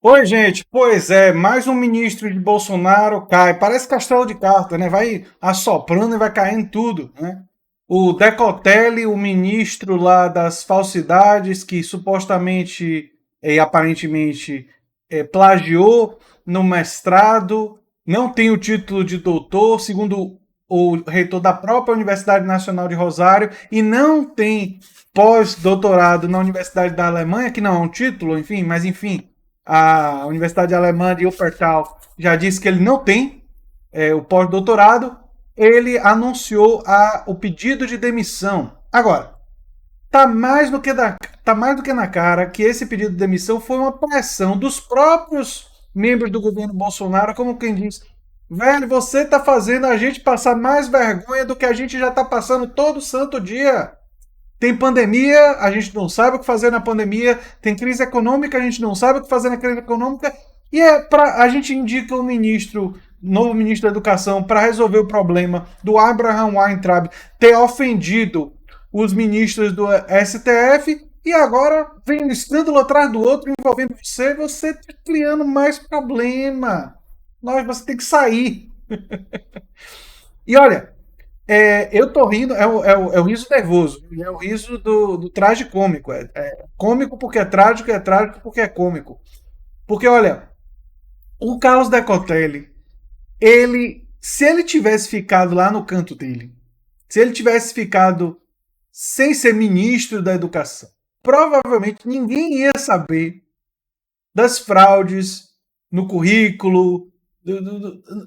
Oi, gente. Pois é, mais um ministro de Bolsonaro cai. Parece castelo de carta, né? Vai assoprando e vai caindo tudo, né? O Decotelli, o ministro lá das falsidades, que supostamente e aparentemente plagiou no mestrado, não tem o título de doutor, segundo o reitor da própria Universidade Nacional de Rosário, e não tem pós-doutorado na Universidade da Alemanha, que não é um título, enfim, mas enfim, a Universidade Alemã de Wuppertal já disse que ele não tem o pós-doutorado, ele anunciou o pedido de demissão. Agora, tá mais do que na cara que esse pedido de demissão foi uma pressão dos próprios membros do governo Bolsonaro, como quem diz, velho, você tá fazendo a gente passar mais vergonha do que a gente já tá passando todo santo dia. Tem pandemia, a gente não sabe o que fazer na pandemia. Tem crise econômica, a gente não sabe o que fazer na crise econômica. E a gente indica o ministro, novo ministro da Educação, para resolver o problema do Abraham Weintraub ter ofendido os ministros do STF. E agora vem um escândalo atrás do outro envolvendo você. Você está criando mais problema. Você tem que sair. E olha, eu tô rindo, é o riso nervoso, é o riso do traje cômico. É cômico porque é trágico porque é cômico. Porque, olha, o Carlos Decotelli, se ele tivesse ficado lá no canto dele, se ele tivesse ficado sem ser ministro da educação, provavelmente ninguém ia saber das fraudes no currículo,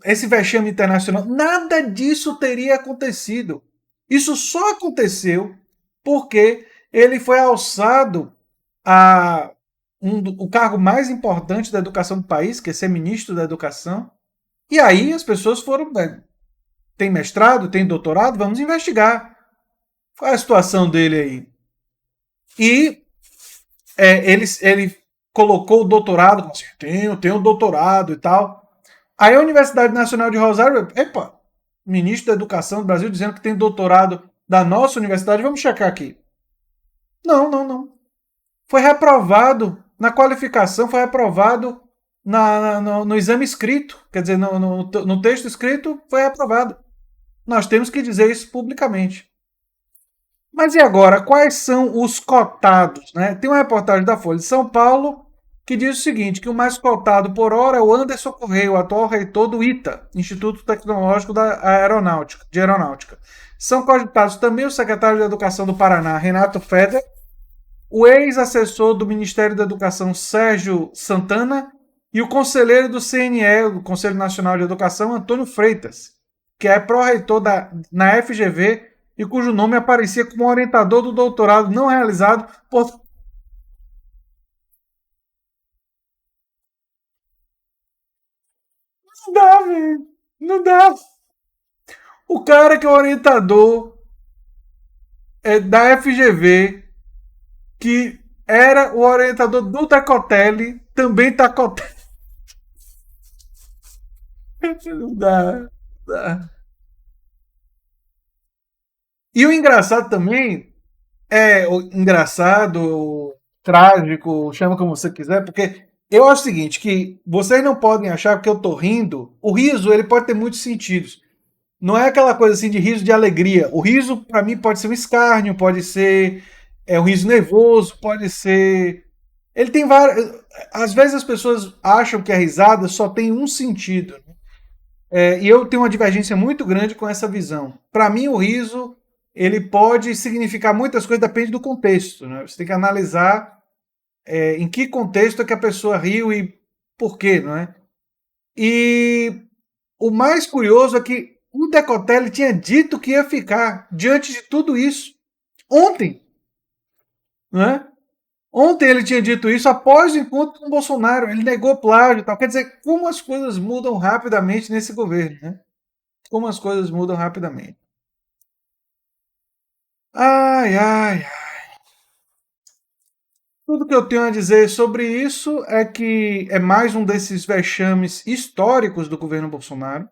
esse vexame internacional, nada disso teria acontecido. Isso só aconteceu porque ele foi alçado a o cargo mais importante da educação do país, que é ser ministro da educação. E aí as pessoas foram, tem mestrado, tem doutorado, vamos investigar. Qual é a situação dele aí? E ele colocou o doutorado, assim, tenho doutorado e tal. Aí a Universidade Nacional de Rosário, epa, ministro da Educação do Brasil dizendo que tem doutorado da nossa universidade, vamos checar aqui. Não, não, não. Foi reprovado na qualificação, foi reprovado no exame escrito, quer dizer, no texto escrito, foi reprovado. Nós temos que dizer isso publicamente. Mas e agora, quais são os cotados? Né? Tem uma reportagem da Folha de São Paulo que diz o seguinte, que o mais cotado por hora é o Anderson Correia, o atual reitor do ITA, Instituto Tecnológico de Aeronáutica. São cogitados também o secretário de Educação do Paraná, Renato Feder, o ex-assessor do Ministério da Educação, Sérgio Santana, e o conselheiro do CNE, do Conselho Nacional de Educação, Antônio Freitas, que é pró-reitor na FGV e cujo nome aparecia como orientador do doutorado não realizado por. Não dá, velho. Não dá. O cara que é orientador da FGV, que era o orientador do Tacotelli, também Tacotelli. Não dá. Não dá. E o engraçado também o engraçado, o trágico, chama como você quiser, porque eu acho o seguinte, que vocês não podem achar que eu tô rindo. O riso, ele pode ter muitos sentidos. Não é aquela coisa assim de riso de alegria. O riso, para mim, pode ser um escárnio, pode ser um riso nervoso, pode ser. Ele tem várias. Às vezes as pessoas acham que a risada só tem um sentido. E eu tenho uma divergência muito grande com essa visão. Para mim, o riso ele pode significar muitas coisas, depende do contexto. Né? Você tem que analisar em que contexto é que a pessoa riu e por quê, não é? E o mais curioso é que o Decotelli tinha dito que ia ficar diante de tudo isso ontem, não é? Ontem ele tinha dito isso após o encontro com o Bolsonaro. Ele negou plágio e tal. Quer dizer, como as coisas mudam rapidamente nesse governo, né? Como as coisas mudam rapidamente. Ai, ai, tudo que eu tenho a dizer sobre isso é que é mais um desses vexames históricos do governo Bolsonaro,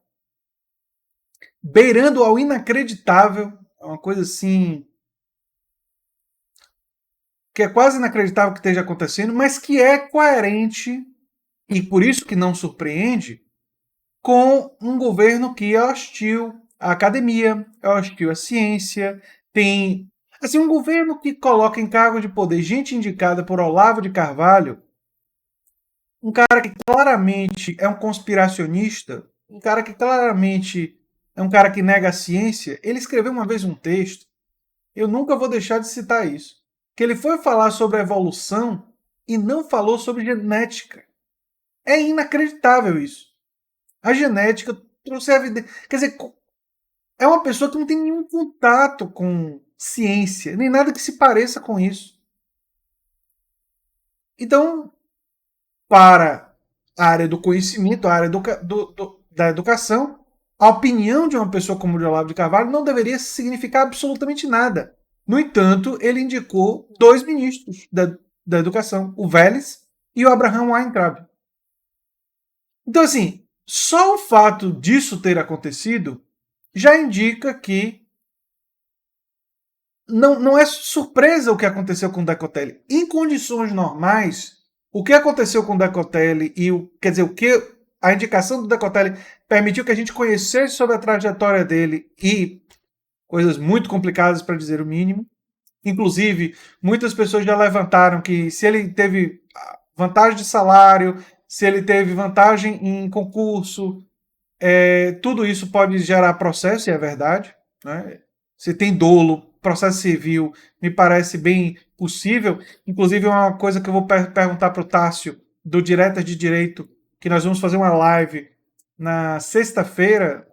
beirando ao inacreditável, é uma coisa assim que é quase inacreditável que esteja acontecendo, mas que é coerente E por isso que não surpreende com um governo que é hostil à academia, é hostil à ciência, tem assim um governo que coloca em cargo de poder gente indicada por Olavo de Carvalho, um cara que claramente é um conspiracionista, um cara que claramente é um cara que nega a ciência. Ele escreveu uma vez um texto, eu nunca vou deixar de citar isso, que ele foi falar sobre a evolução e não falou sobre genética. É inacreditável isso. A genética trouxe evidência. Quer dizer, é uma pessoa que não tem nenhum contato com ciência, nem nada que se pareça com isso. Então, para a área do conhecimento, a área da educação, a opinião de uma pessoa como o de Olavo de Carvalho não deveria significar absolutamente nada. No entanto, ele indicou dois ministros da educação, o Vélez e o Abraham Weintraub. Então, assim, só o fato disso ter acontecido já indica que não é surpresa o que aconteceu com o Decotelli. Em condições normais, o que aconteceu com o Decotelli e quer dizer, o que a indicação do Decotelli permitiu que a gente conhecesse sobre a trajetória dele e coisas muito complicadas, para dizer o mínimo. Inclusive, muitas pessoas já levantaram que se ele teve vantagem de salário, se ele teve vantagem em concurso, tudo isso pode gerar processo, e é verdade. Né? Se tem dolo, processo civil, me parece bem possível. Inclusive, é uma coisa que eu vou perguntar para o Tássio, do Diretas de Direito, que nós vamos fazer uma live na sexta-feira,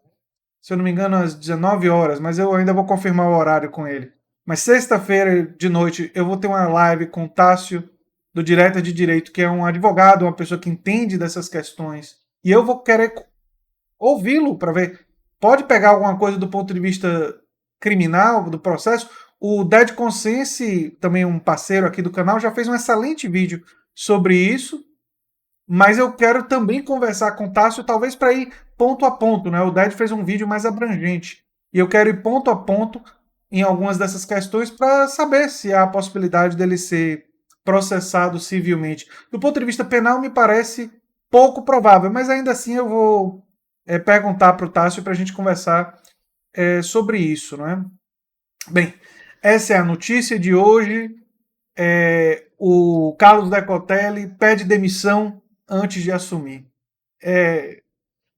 se eu não me engano, às 19 horas, mas eu ainda vou confirmar o horário com ele. Mas sexta-feira de noite eu vou ter uma live com o Tássio, do Diretas de Direito, que é um advogado, uma pessoa que entende dessas questões. E eu vou querer ouvi-lo para ver. Pode pegar alguma coisa do ponto de vista criminal, do processo. O Dead Conscience, também um parceiro aqui do canal, já fez um excelente vídeo sobre isso. Mas eu quero também conversar com o Tássio, talvez para ir ponto a ponto. Né? O Dead fez um vídeo mais abrangente. E eu quero ir ponto a ponto em algumas dessas questões para saber se há a possibilidade dele ser processado civilmente. Do ponto de vista penal, me parece pouco provável, mas ainda assim eu vou perguntar para o Tássio para a gente conversar sobre isso. Não é? Bem, essa é a notícia de hoje. O Carlos Decotelli pede demissão antes de assumir.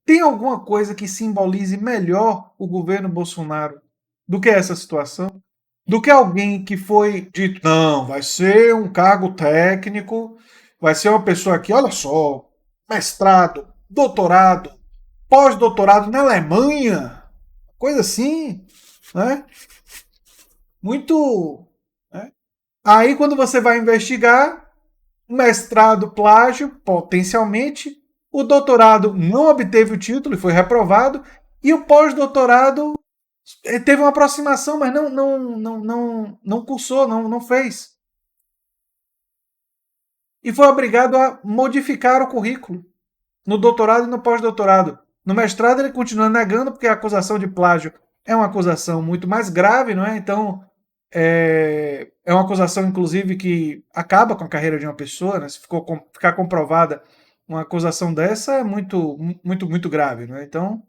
Tem alguma coisa que simbolize melhor o governo Bolsonaro do que essa situação? Do que alguém que foi dito, não, vai ser um cargo técnico, vai ser uma pessoa aqui, olha só, mestrado, doutorado, pós-doutorado na Alemanha, coisa assim, né? Muito. Né? Aí, quando você vai investigar, mestrado, plágio, potencialmente, o doutorado não obteve o título e foi reprovado, e o pós-doutorado teve uma aproximação, mas não cursou, não fez. E foi obrigado a modificar o currículo no doutorado e no pós-doutorado. No mestrado ele continua negando, porque a acusação de plágio é uma acusação muito mais grave, não é? Então, é uma acusação, inclusive, que acaba com a carreira de uma pessoa, né? Se ficar comprovada uma acusação dessa, é muito grave, não é? Então,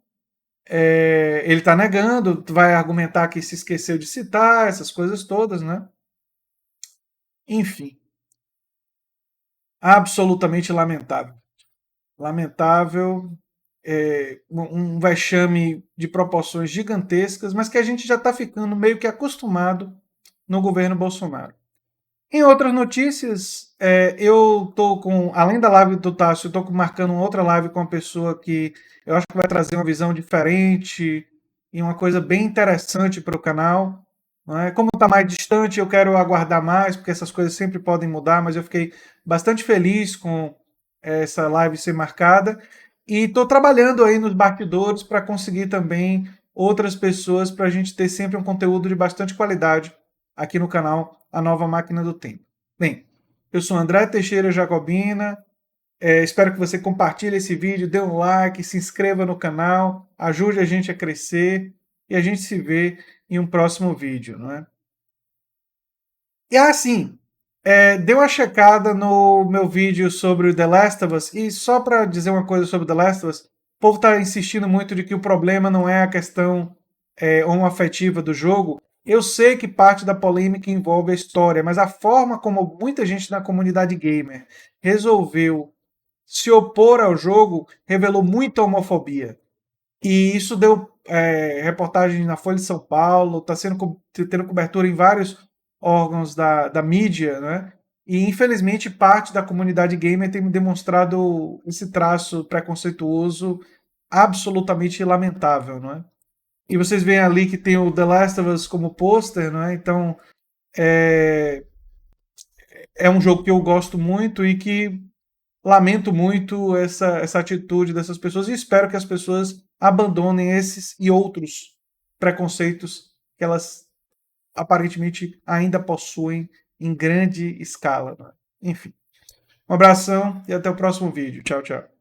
ele está negando, vai argumentar que se esqueceu de citar, essas coisas todas, né? Enfim, absolutamente lamentável. Lamentável, um vexame de proporções gigantescas, mas que a gente já está ficando meio que acostumado no governo Bolsonaro. Em outras notícias, eu estou com, além da live do Tássio, eu estou marcando outra live com uma pessoa que eu acho que vai trazer uma visão diferente e uma coisa bem interessante para o canal. Não é? Como está mais distante, eu quero aguardar mais, porque essas coisas sempre podem mudar, mas eu fiquei bastante feliz com essa live ser marcada. E estou trabalhando aí nos bastidores para conseguir também outras pessoas para a gente ter sempre um conteúdo de bastante qualidade aqui no canal A Nova Máquina do Tempo. Bem, eu sou André Teixeira Jacobina, espero que você compartilhe esse vídeo, dê um like, se inscreva no canal, ajude a gente a crescer e a gente se vê em um próximo vídeo. Não é? E assim, Dê uma checada no meu vídeo sobre o The Last of Us, e só para dizer uma coisa sobre The Last of Us, o povo está insistindo muito de que o problema não é a questão homoafetiva do jogo. Eu sei que parte da polêmica envolve a história, mas a forma como muita gente na comunidade gamer resolveu se opor ao jogo revelou muita homofobia. E isso deu reportagem na Folha de São Paulo, está tendo cobertura em vários órgãos da mídia, né? E infelizmente parte da comunidade gamer tem demonstrado esse traço preconceituoso absolutamente lamentável, não é? E vocês veem ali que tem o The Last of Us como pôster, não é? Então é um jogo que eu gosto muito e que lamento muito essa atitude dessas pessoas e espero que as pessoas abandonem esses e outros preconceitos que elas aparentemente ainda possuem em grande escala, né? Enfim, um abração e até o próximo vídeo. Tchau, tchau.